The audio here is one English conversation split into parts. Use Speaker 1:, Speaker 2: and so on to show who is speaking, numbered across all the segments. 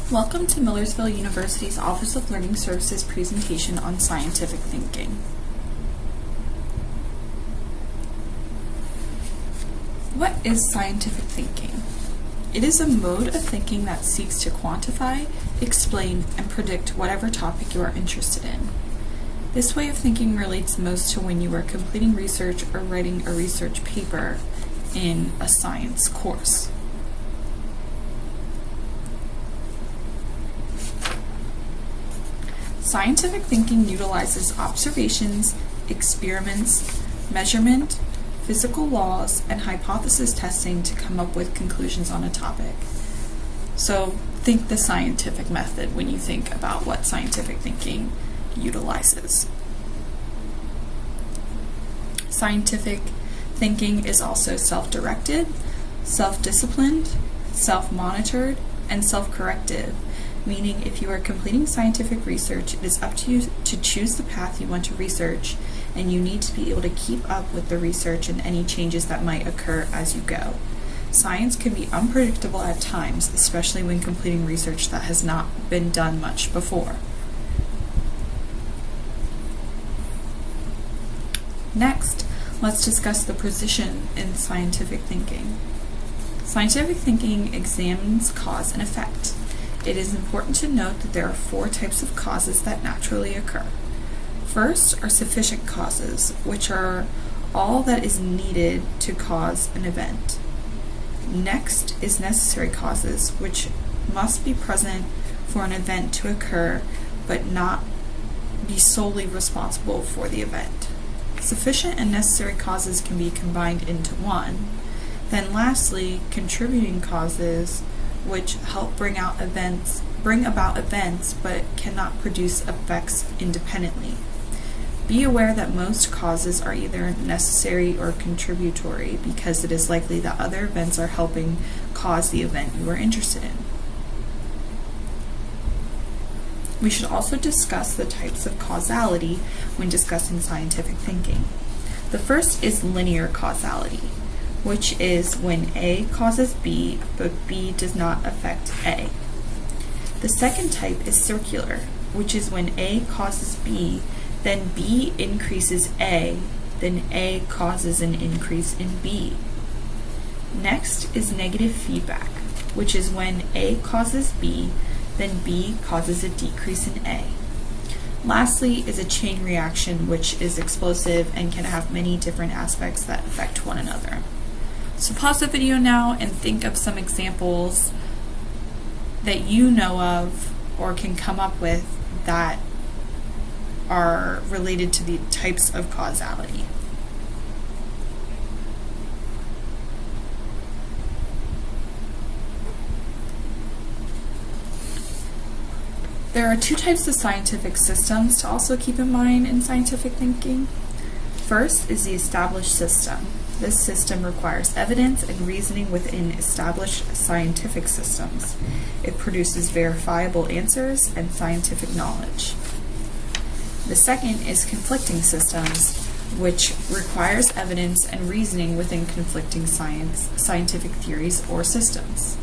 Speaker 1: Welcome to Millersville University's Office of Learning Services presentation on scientific thinking. What is scientific thinking? It is a mode of thinking that seeks to quantify, explain, and predict whatever topic you are interested in. This way of thinking relates most to when you are completing research or writing a research paper in a science course. Scientific thinking utilizes observations, experiments, measurement, physical laws, and hypothesis testing to come up with conclusions on a topic. So think the scientific method when you think about what scientific thinking utilizes. Scientific thinking is also self-directed, self-disciplined, self-monitored, and self-corrective, meaning if you are completing scientific research, it is up to you to choose the path you want to research, and you need to be able to keep up with the research and any changes that might occur as you go. Science can be unpredictable at times, especially when completing research that has not been done much before. Next, let's discuss the position in scientific thinking. Scientific thinking examines cause and effect. It is important to note that there are 4 types of causes that naturally occur. First are sufficient causes, which are all that is needed to cause an event. Next is necessary causes, which must be present for an event to occur, but not be solely responsible for the event. Sufficient and necessary causes can be combined into one. Then lastly, contributing causes, which help bring about events but cannot produce effects independently. Be aware that most causes are either necessary or contributory because it is likely that other events are helping cause the event you are interested in. We should also discuss the types of causality when discussing scientific thinking. The first is linear causality, which is when A causes B, but B does not affect A. The second type is circular, which is when A causes B, then B increases A, then A causes an increase in B. Next is negative feedback, which is when A causes B, then B causes a decrease in A. Lastly is a chain reaction, which is explosive and can have many different aspects that affect one another. So pause the video now and think of some examples that you know of or can come up with that are related to the types of causality. There are 2 types of scientific systems to also keep in mind in scientific thinking. First is the established system. This system requires evidence and reasoning within established scientific systems. It produces verifiable answers and scientific knowledge. The second is conflicting systems, which requires evidence and reasoning within conflicting scientific theories or systems.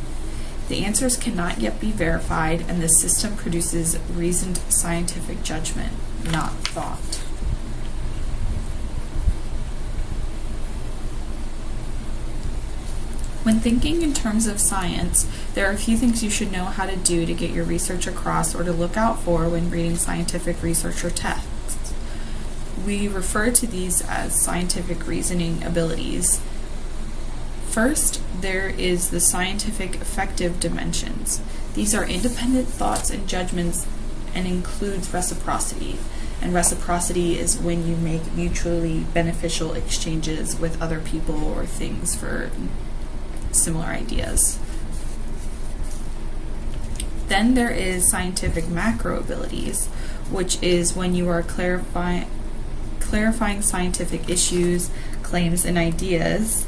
Speaker 1: The answers cannot yet be verified, and the system produces reasoned scientific judgment, not thought. When thinking in terms of science, there are a few things you should know how to do to get your research across or to look out for when reading scientific research or texts. We refer to these as scientific reasoning abilities. First, there is the scientific affective dimensions. These are independent thoughts and judgments and includes reciprocity. And reciprocity is when you make mutually beneficial exchanges with other people or things for similar ideas. Then there is scientific macro abilities, which is when you are clarifying scientific issues, claims, and ideas,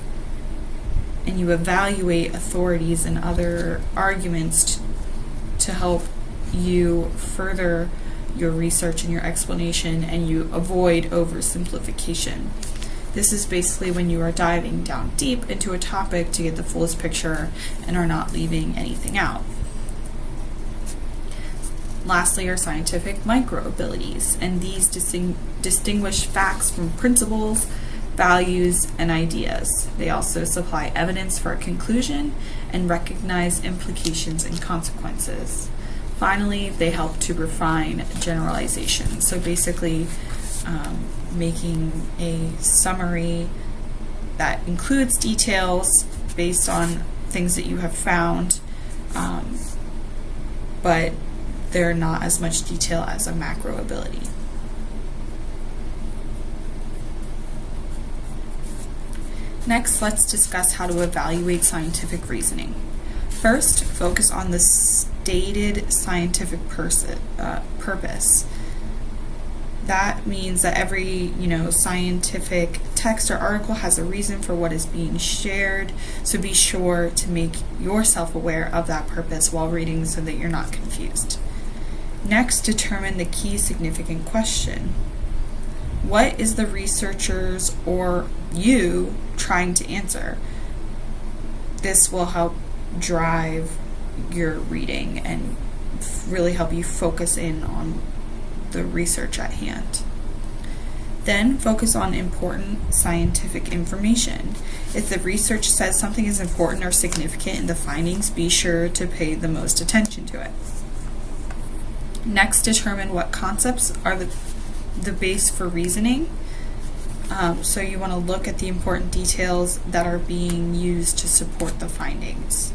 Speaker 1: and you evaluate authorities and other arguments to help you further your research and your explanation, and you avoid oversimplification. This is basically when you are diving down deep into a topic to get the fullest picture and are not leaving anything out. Lastly are scientific micro-abilities, and these distinguish facts from principles, values, and ideas. They also supply evidence for a conclusion and recognize implications and consequences. Finally, they help to refine generalization. So basically, making a summary that includes details based on things that you have found, but they're not as much detail as a macro ability. Next, let's discuss how to evaluate scientific reasoning. First, focus on the stated scientific purpose. That means that every, scientific text or article has a reason for what is being shared, so be sure to make yourself aware of that purpose while reading so that you're not confused. Next, determine the key significant question. What is the researchers or you trying to answer? This will help drive your reading and really help you focus in on the research at hand. Then focus on important scientific information. If the research says something is important or significant in the findings, be sure to pay the most attention to it. Next, determine what concepts are the base for reasoning. So you want to look at the important details that are being used to support the findings.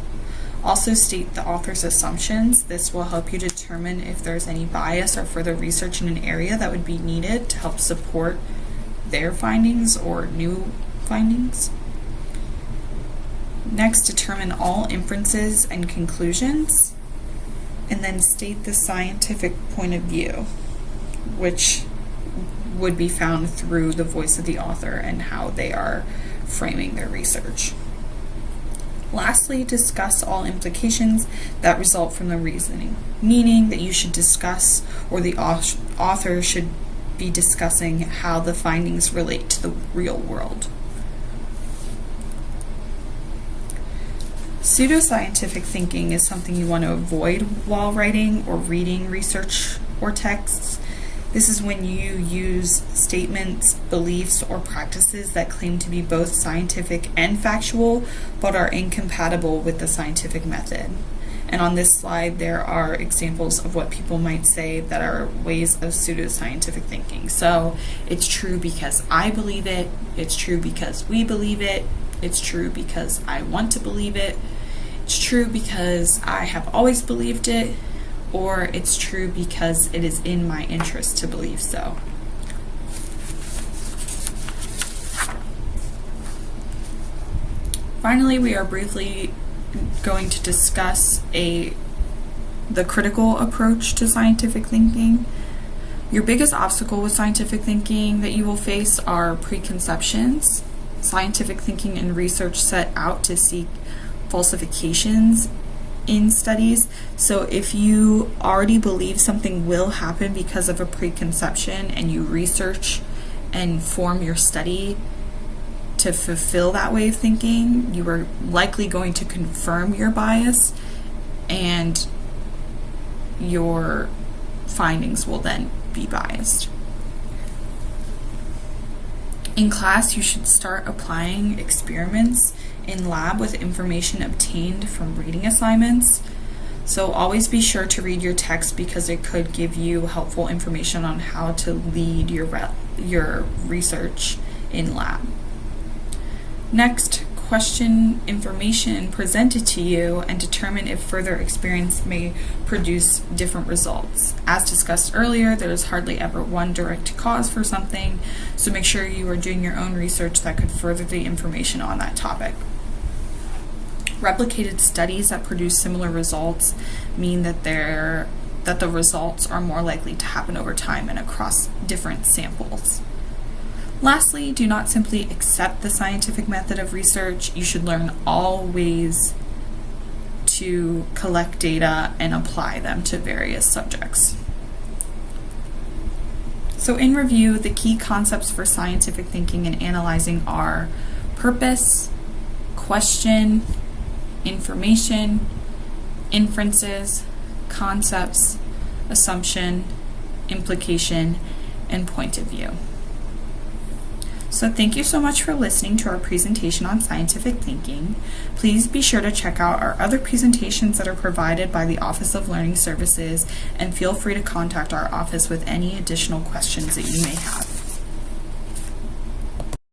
Speaker 1: Also state the author's assumptions. This will help you determine if there's any bias or further research in an area that would be needed to help support their findings or new findings. Next, determine all inferences and conclusions, and then state the scientific point of view, which would be found through the voice of the author and how they are framing their research. Lastly, discuss all implications that result from the reasoning, meaning that you should discuss, or the author should be discussing, how the findings relate to the real world. Pseudoscientific thinking is something you want to avoid while writing or reading research or texts. This is when you use statements, beliefs, or practices that claim to be both scientific and factual, but are incompatible with the scientific method. And on this slide, there are examples of what people might say that are ways of pseudoscientific thinking. So, it's true because I believe it, it's true because we believe it, it's true because I want to believe it, it's true because I have always believed it, or it's true because it is in my interest to believe so. Finally, we are briefly going to discuss the critical approach to scientific thinking. Your biggest obstacle with scientific thinking that you will face are preconceptions. Scientific thinking and research set out to seek falsifications in studies. So if you already believe something will happen because of a preconception and you research and form your study to fulfill that way of thinking, you are likely going to confirm your bias, and your findings will then be biased. In class, you should start applying experiments in lab with information obtained from reading assignments. So always be sure to read your text because it could give you helpful information on how to lead your research in lab. Next, question information presented to you and determine if further experience may produce different results. As discussed earlier, there is hardly ever one direct cause for something, so make sure you are doing your own research that could further the information on that topic. Replicated studies that produce similar results mean that the results are more likely to happen over time and across different samples. Lastly, do not simply accept the scientific method of research. You should learn all ways to collect data and apply them to various subjects. So in review, the key concepts for scientific thinking and analyzing are purpose, question, information, inferences, concepts, assumption, implication, and point of view. So thank you so much for listening to our presentation on scientific thinking. Please be sure to check out our other presentations that are provided by the Office of Learning Services, and feel free to contact our office with any additional questions that you may have.